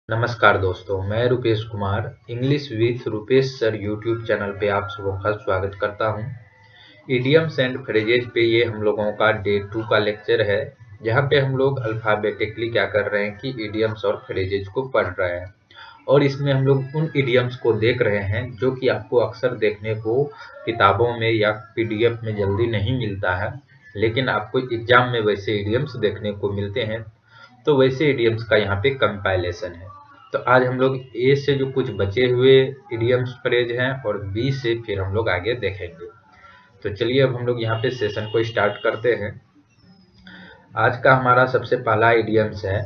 नमस्कार दोस्तों, मैं Rupesh Kumar English with Rupesh sir YouTube channel पे आप सबों का स्वागत करता हूं। इडियम्स एंड फ्रेजेज पे ये हम लोगों का डे 2 का लेक्चर है, जहां पे हम लोग अल्फ़ाबेटिकली क्या कर रहे हैं कि इडियम्स और फ्रेजेज को पढ़ रहे हैं। और इसमें हम लोग उन इडियम्स को देख रहे हैं जो कि आपको अक्सर देखने को किताबों में या पीडीएफ में जल्दी नहीं मिलता है, लेकिन आपको एग्जाम में वैसे इडियम्स देखने को मिलते हैं। तो वैसे इडियम्स का यहाँ पे कंपाइलेशन है। तो आज हम लोग ए से जो कुछ बचे हुए इडियम्स फ्रेज हैं और बी से फिर हम लोग आगे देखेंगे। तो चलिए अब हम लोग यहाँ पे सेशन को स्टार्ट करते हैं। आज का हमारा सबसे पहला इडियम्स है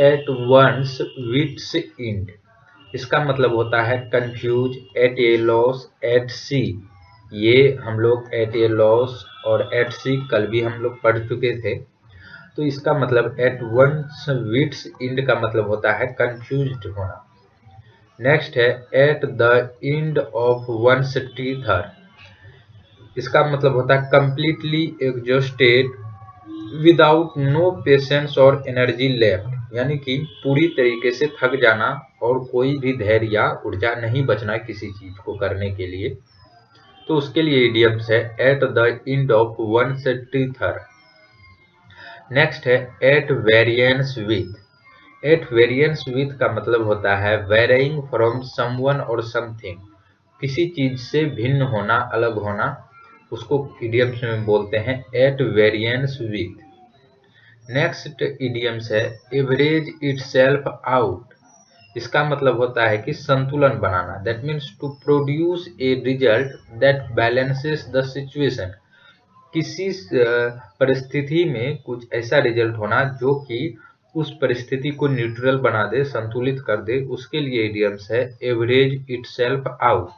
एट वंस विट्स इंड। इसका मतलब होता है कंफ्यूज, एट ए लॉस, एट सी। ये हम लोग एट ए लॉस और एट सी कल भी हम लोग पढ़ चुके थे। तो इसका मतलब एट वंस विट्स इंड का मतलब होता है कंफ्यूज्ड होना। नेक्स्ट है at the end of one's tether. इसका मतलब होता है completely exhausted without no patience और एनर्जी लेफ्ट, यानी कि पूरी तरीके से थक जाना और कोई भी धैर्य या ऊर्जा नहीं बचना किसी चीज को करने के लिए। तो उसके लिए इडियम्स है at the end of one's tether. Next है at variance with. At variance with का मतलब होता है वेरिंग फ्रॉम समवन और समथिंग, किसी चीज से भिन्न होना, अलग होना, उसको इडियम्स में बोलते हैं at variance with. Next idioms है एवरेज इटसेल्फ आउट। इसका मतलब होता है कि संतुलन बनाना, that means to produce a result that balances the situation. किसी परिस्थिति में कुछ ऐसा रिजल्ट होना जो कि उस परिस्थिति को न्यूट्रल बना दे, संतुलित कर दे, उसके लिए इडियम्स है एवरेज इटसेल्फ आउट।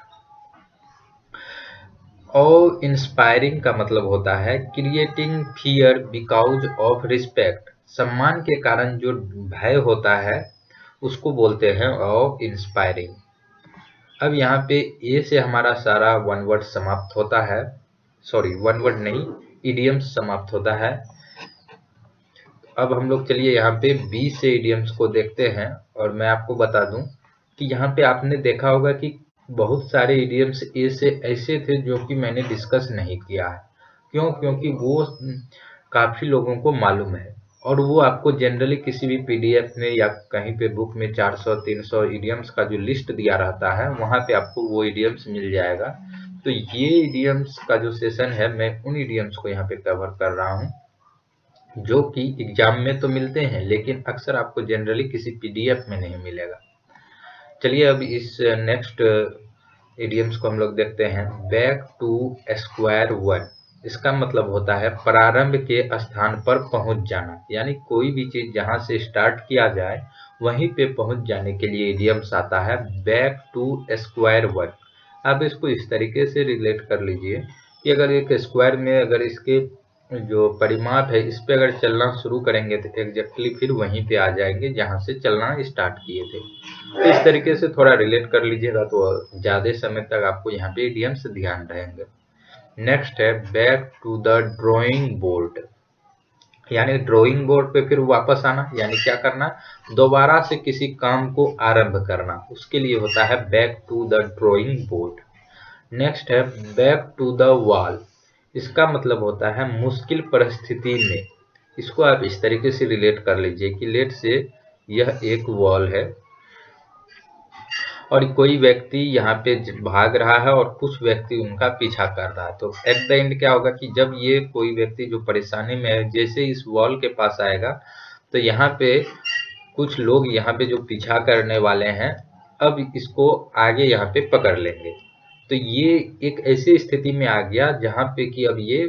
और इंस्पायरिंग का मतलब होता है creating fear because of respect. सम्मान के कारण जो भय होता है उसको बोलते हैं और इंस्पायरिंग। अब यहाँ पे ए से हमारा सारा वन वर्ड समाप्त होता है, सॉरी वन वर्ड नहीं, इडियम्स समाप्त होता है। अब हम लोग चलिए यहाँ पे बी से इडियम्स को देखते हैं। और मैं आपको बता दूं कि यहाँ पे आपने देखा होगा कि बहुत सारे इडियम्स ए से ऐसे थे जो कि मैंने डिस्कस नहीं किया है। क्यों? क्योंकि वो काफी लोगों को मालूम है और वो आपको जनरली किसी भी पीडीएफ में या कहीं पे बुक में 400-300 इडियम्स का जो लिस्ट दिया रहता है वहां पे आपको वो इडियम्स मिल जाएगा। तो ये इडियम्स का जो सेशन है, मैं उन इडियम्स को यहाँ पे कवर कर रहा हूँ जो कि एग्जाम में तो मिलते हैं लेकिन अक्सर आपको जनरली किसी पीडीएफ में नहीं मिलेगा। चलिए अब इस नेक्स्ट इडियम्स को हम लोग देखते हैं। Back to square one. इसका मतलब होता है प्रारंभ के स्थान पर पहुंच जाना, यानी कोई भी चीज जहां से स्टार्ट किया जाए वहीं पे पहुंच जाने के लिए इडियम्स आता है बैक टू स्क्वायर वन। आप इसको इस तरीके से रिलेट कर लीजिए कि अगर एक स्क्वायर में अगर इसके जो परिमाप है इस पे अगर चलना शुरू करेंगे तो एग्जैक्टली फिर वहीं पे आ जाएंगे जहां से चलना स्टार्ट किए थे। तो इस तरीके से थोड़ा रिलेट कर लीजिएगा तो ज्यादा समय तक आपको यहाँ पे इडियम्स ध्यान रहेंगे। नेक्स्ट है back to the drawing board, यानी ड्राइंग बोर्ड पे फिर वापस आना, यानी क्या करना, दोबारा से किसी काम को आरंभ करना, उसके लिए होता है back to the drawing board. Next है बैक टू द वॉल। इसका मतलब होता है मुश्किल परिस्थिति में। इसको आप इस तरीके से रिलेट कर लीजिए कि लेट से यह एक वॉल है और कोई व्यक्ति यहाँ पे भाग रहा है और कुछ व्यक्ति उनका पीछा कर रहा है। तो एट द एंड क्या होगा कि जब ये कोई व्यक्ति जो परेशानी में है जैसे इस वॉल के पास आएगा तो यहाँ पे कुछ लोग यहाँ पे जो पीछा करने वाले हैं अब इसको आगे यहाँ पे पकड़ लेंगे। तो ये एक ऐसी स्थिति में आ गया जहां पे कि अब ये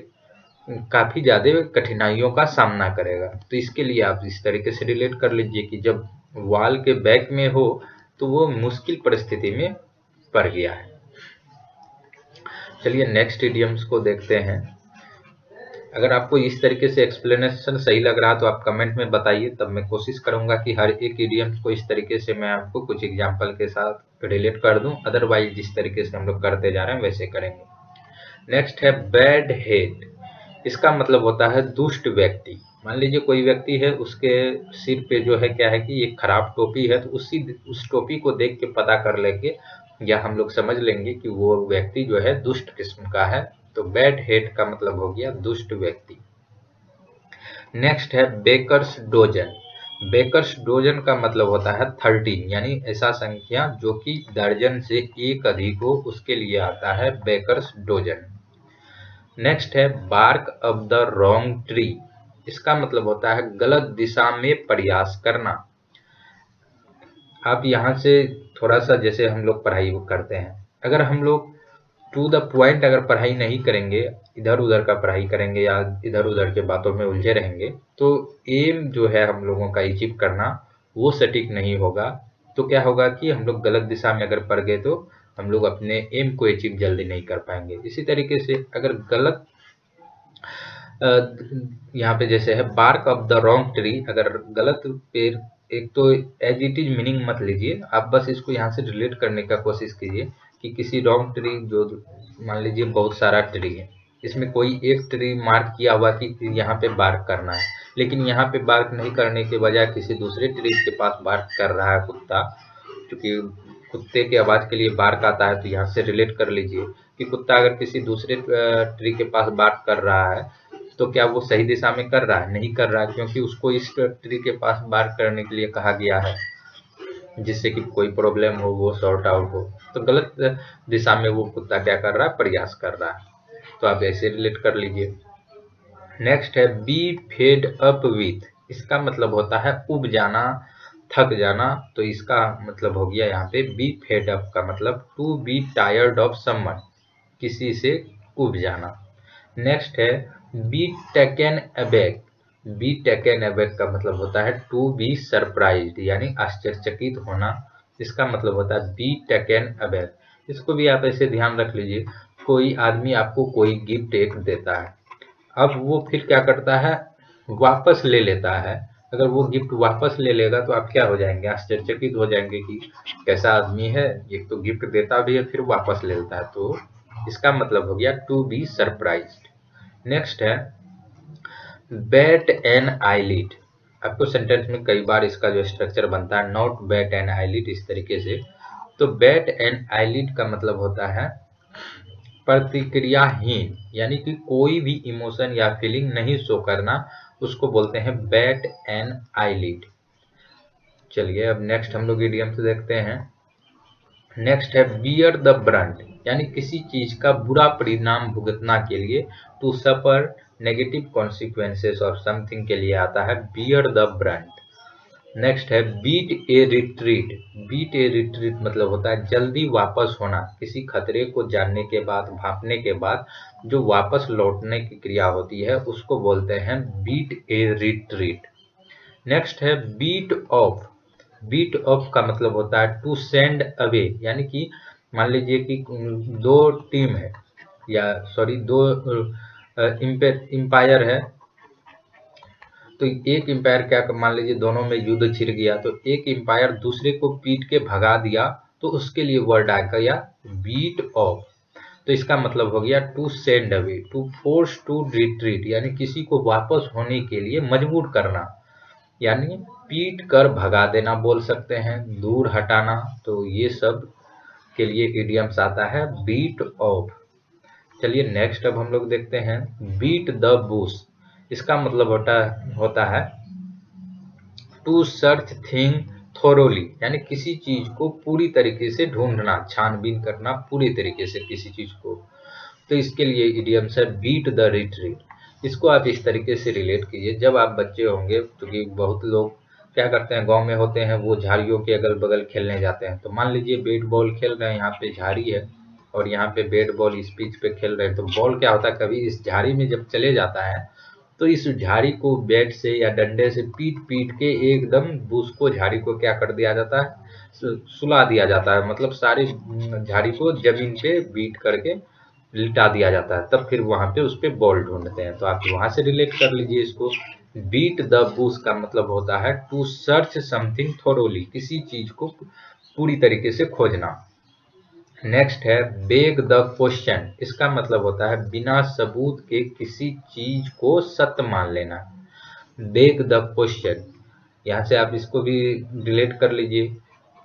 काफी ज्यादा कठिनाइयों का सामना करेगा। तो इसके लिए आप इस तरीके से रिलेट कर लीजिए कि जब वॉल के बैक में हो तो वो मुश्किल परिस्थिति में पड़ गया है। चलिए नेक्स्ट इडियम्स को देखते हैं। अगर आपको इस तरीके से एक्सप्लेनेशन सही लग रहा तो आप कमेंट में बताइए, तब मैं कोशिश करूंगा कि हर एक इडियम्स को इस तरीके से मैं आपको कुछ एग्जांपल के साथ रिलेट कर दूं। अदरवाइज जिस तरीके से हम लोग करते जा रहे हैं वैसे करेंगे। नेक्स्ट है बैड हेड। इसका मतलब होता है दुष्ट व्यक्ति। मान लीजिए कोई व्यक्ति है, उसके सिर पे जो है क्या है कि एक खराब टोपी है, तो उस टोपी को देख के पता कर लेंगे या हम लोग समझ लेंगे कि वो व्यक्ति जो है दुष्ट किस्म का है। तो बैड हेट का मतलब हो गया दुष्ट व्यक्ति। नेक्स्ट है बेकर्स डोजन। बेकर्स डोजन का मतलब होता है 13, यानी ऐसा संख्या जो कि दर्जन से एक अधिक हो, उसके लिए आता है बेकर्स डोजन। नेक्स्ट है bark off the wrong tree. इसका मतलब होता है गलत दिशा में प्रयास करना। आप यहाँ से थोड़ा सा, जैसे हम लोग पढ़ाई करते हैं, अगर हम लोग टू द पॉइंट अगर पढ़ाई नहीं करेंगे, इधर उधर का पढ़ाई करेंगे या इधर उधर के बातों में उलझे रहेंगे, तो एम जो है हम लोगों का अचीव करना वो सटीक नहीं होगा। तो क्या होगा कि हम लोग गलत दिशा में अगर पड़ गए तो हम लोग अपने एम को अचीव जल्दी नहीं कर पाएंगे। इसी तरीके से अगर गलत यहाँ पे जैसे है bark off the wrong tree, अगर गलत पेड़, एक तो एज इट इज मीनिंग मत लीजिए आप, बस इसको यहाँ से रिलेट करने का कोशिश कीजिए कि किसी रॉन्ग ट्री, जो मान लीजिए बहुत सारा ट्री है, इसमें कोई एक ट्री मार्क किया हुआ कि यहाँ पे बार्क करना है, लेकिन यहाँ पे बार्क नहीं करने के बजाय किसी दूसरे ट्री के पास बार्क कर रहा है कुत्ता, क्योंकि कुत्ते की आवाज के लिए बार्क आता है। तो यहाँ से रिलेट कर लीजिए कि कुत्ता अगर किसी दूसरे ट्री के पास बार्क कर रहा है तो क्या वो सही दिशा में कर रहा है? नहीं कर रहा है, क्योंकि उसको इस ट्री के पास बार्क करने के लिए कहा गया है, जिससे कि कोई प्रॉब्लम हो वो सॉर्ट आउट हो। तो गलत दिशा में वो कुत्ता क्या कर रहा है? प्रयास कर रहा है। तो आप ऐसे रिलेट कर लीजिए। नेक्स्ट है बी फेड अप विथ। इसका मतलब होता है उब जाना, थक जाना। तो इसका मतलब हो गया यहाँ पे बी फेड अप का मतलब to be tired of someone, किसी से उब जाना। नेक्स्ट है be taken aback. Be taken aback का मतलब होता है टू बी सरप्राइज्ड, यानी आश्चर्यचकित होना। इसका मतलब होता है बी टेकन अबैक। इसको भी आप ऐसे ध्यान रख लीजिए, कोई आदमी आपको कोई गिफ्ट एक देता है, अब वो फिर क्या करता है? वापस ले लेता है। अगर वो गिफ्ट वापस ले लेगा तो आप क्या हो जाएंगे? आश्चर्यचकित हो जाएंगे कि कैसा आदमी है, एक तो गिफ्ट देता भी है फिर वापस ले लेता है। तो इसका मतलब हो गया टू बी सरप्राइज्ड। नेक्स्ट है बैट एन आईलिड। आपको सेंटेंस में कई बार इसका जो स्ट्रक्चर बनता है नॉट बैट एन आईलिड, इस तरीके से। तो बैट एन आईलिड का मतलब होता है प्रतिक्रियाहीन, यानी कि कोई भी इमोशन या फीलिंग नहीं शो करना, उसको बोलते हैं बैट एन आईलिड। चलिए अब नेक्स्ट हम लोग इडियम से देखते हैं। नेक्स्ट है बियर द ब्रंट, यानी किसी चीज का बुरा परिणाम भुगतना के लिए, to suffer negative consequences of something के लिए आता है बियर द ब्रंट। नेक्स्ट है beat a retreat. Beat a retreat मतलब होता है जल्दी वापस होना, किसी खतरे को जानने के बाद, भांपने के बाद जो वापस लौटने की क्रिया होती है उसको बोलते हैं बीट ए रिट्रीट। नेक्स्ट है बीट ऑफ। बीट ऑफ का मतलब होता है टू सेंड अवे, यानी कि मान लीजिए कि दो टीम है, या सॉरी दो एम्पायर है, तो एक एम्पायर क्या, मान लीजिए दोनों में युद्ध छिड़ गया, तो एक एम्पायर दूसरे को पीट के भगा दिया, तो उसके लिए वर्ड आ गया बीट ऑफ। तो इसका मतलब हो गया to send away, to force to retreat, यानी किसी को वापस होने के लिए मजबूर करना, यानी पीट कर भगा देना बोल सकते हैं, दूर हटाना। तो ये सब के लिए इडियम्स आता है बीट ऑफ। चलिए नेक्स्ट अब हम लोग देखते हैं बीट द बुश। इसका मतलब होता है टू सर्च थिंग थोरोली, यानी किसी चीज को पूरी तरीके से ढूंढना, छानबीन करना पूरी तरीके से किसी चीज को। तो इसके लिए इडियम्स है बीट द रिट्रीट। इसको आप इस तरीके से रिलेट कीजिए, जब आप बच्चे होंगे, क्योंकि बहुत लोग क्या करते हैं, गांव में होते हैं, वो झाड़ियों के अगल बगल खेलने जाते हैं। तो मान लीजिए बैट बॉल खेल रहे हैं, यहाँ पे झाड़ी है और यहाँ पे बैट बॉल इस पिच पे खेल रहे हैं, तो बॉल क्या होता है, कभी इस झाड़ी में जब चले जाता है तो इस झाड़ी को बैट से या डंडे से पीट पीट के एकदम उसको झाड़ी को क्या कर दिया जाता है, सुला दिया जाता है, मतलब सारी झाड़ी को जमीन पे बीट करके लिटा दिया जाता है, तब फिर वहां पे उस पे बॉल ढूंढते हैं। तो आप वहां से रिलेट कर लीजिए इसको। बीट द बुश का मतलब होता है टू सर्च समथिंग थोरोली, किसी चीज को पूरी तरीके से खोजना। नेक्स्ट है बेग द क्वेश्चन। इसका मतलब होता है बिना सबूत के किसी चीज को सत्य मान लेना। बेग द क्वेश्चन, यहाँ से आप इसको भी डिलीट कर लीजिए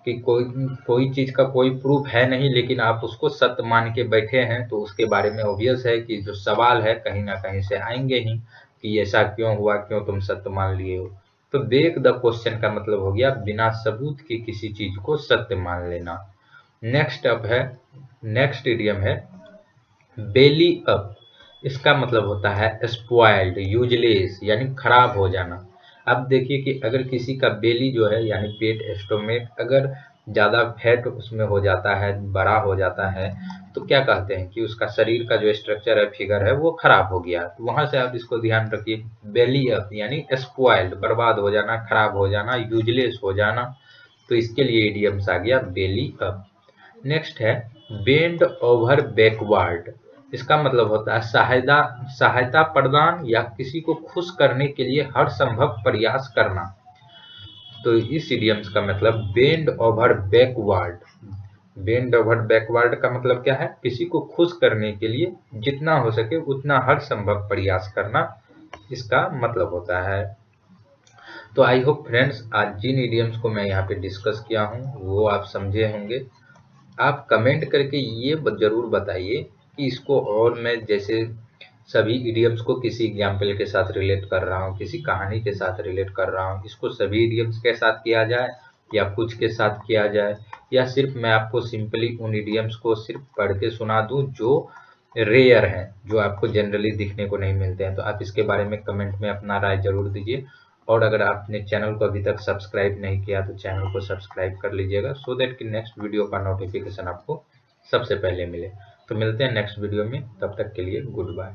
कि कोई चीज का कोई प्रूफ है नहीं लेकिन आप उसको सत्य मान के बैठे हैं, तो उसके बारे में ऑब्वियस है कि जो सवाल है कहीं ना कहीं से आएंगे ही कि ऐसा क्यों हुआ, क्यों तुम सत्य मान लिए हो। तो बेग द क्वेश्चन का मतलब हो गया बिना सबूत के किसी चीज को सत्य मान लेना। नेक्स्ट इडियम है बेली अप। इसका मतलब होता है स्पॉइल्ड, यूजलेस, यानी खराब हो जाना। अब देखिए कि अगर किसी का बेली जो है यानी पेट, स्टोमेक, अगर ज़्यादा फैट उसमें हो जाता है, बड़ा हो जाता है, तो क्या कहते हैं कि उसका शरीर का जो स्ट्रक्चर है, फिगर है, वो खराब हो गया। तो वहां से आप इसको ध्यान रखिए, बेली अप यानी स्पॉइल्ड, बर्बाद हो जाना, खराब हो जाना, यूजलेस हो जाना। तो इसके लिए इडियम्स आ गया बेली अप। नेक्स्ट है बेंड ओवर बैकवर्ड। इसका मतलब होता है सहायता प्रदान या किसी को खुश करने के लिए हर संभव प्रयास करना। तो इस इडियम्स का मतलब bend over backward. Bend over backward का मतलब क्या है? किसी को खुश करने के लिए जितना हो सके उतना हर संभव प्रयास करना, इसका मतलब होता है। तो आई होप फ्रेंड्स, आज जिन इडियम्स को मैं यहाँ पे डिस्कस किया हूँ वो आप समझे होंगे। आप कमेंट करके ये जरूर बताइए कि इसको और मैं जैसे सभी इडियम्स को किसी एग्जाम्पल के साथ रिलेट कर रहा हूँ, किसी कहानी के साथ रिलेट कर रहा हूँ, इसको सभी इडियम्स के साथ किया जाए या कुछ के साथ किया जाए, या सिर्फ मैं आपको सिंपली उन इडियम्स को सिर्फ पढ़ के सुना दूं जो रेयर हैं, जो आपको जनरली दिखने को नहीं मिलते हैं। तो आप इसके बारे में कमेंट में अपना राय जरूर दीजिए। और अगर आपने चैनल को अभी तक सब्सक्राइब नहीं किया तो चैनल को सब्सक्राइब कर लीजिएगा, सो दैट कि नेक्स्ट वीडियो का नोटिफिकेशन आपको सबसे पहले मिले। तो मिलते हैं नेक्स्ट वीडियो में, तब तक के लिए गुड बाय।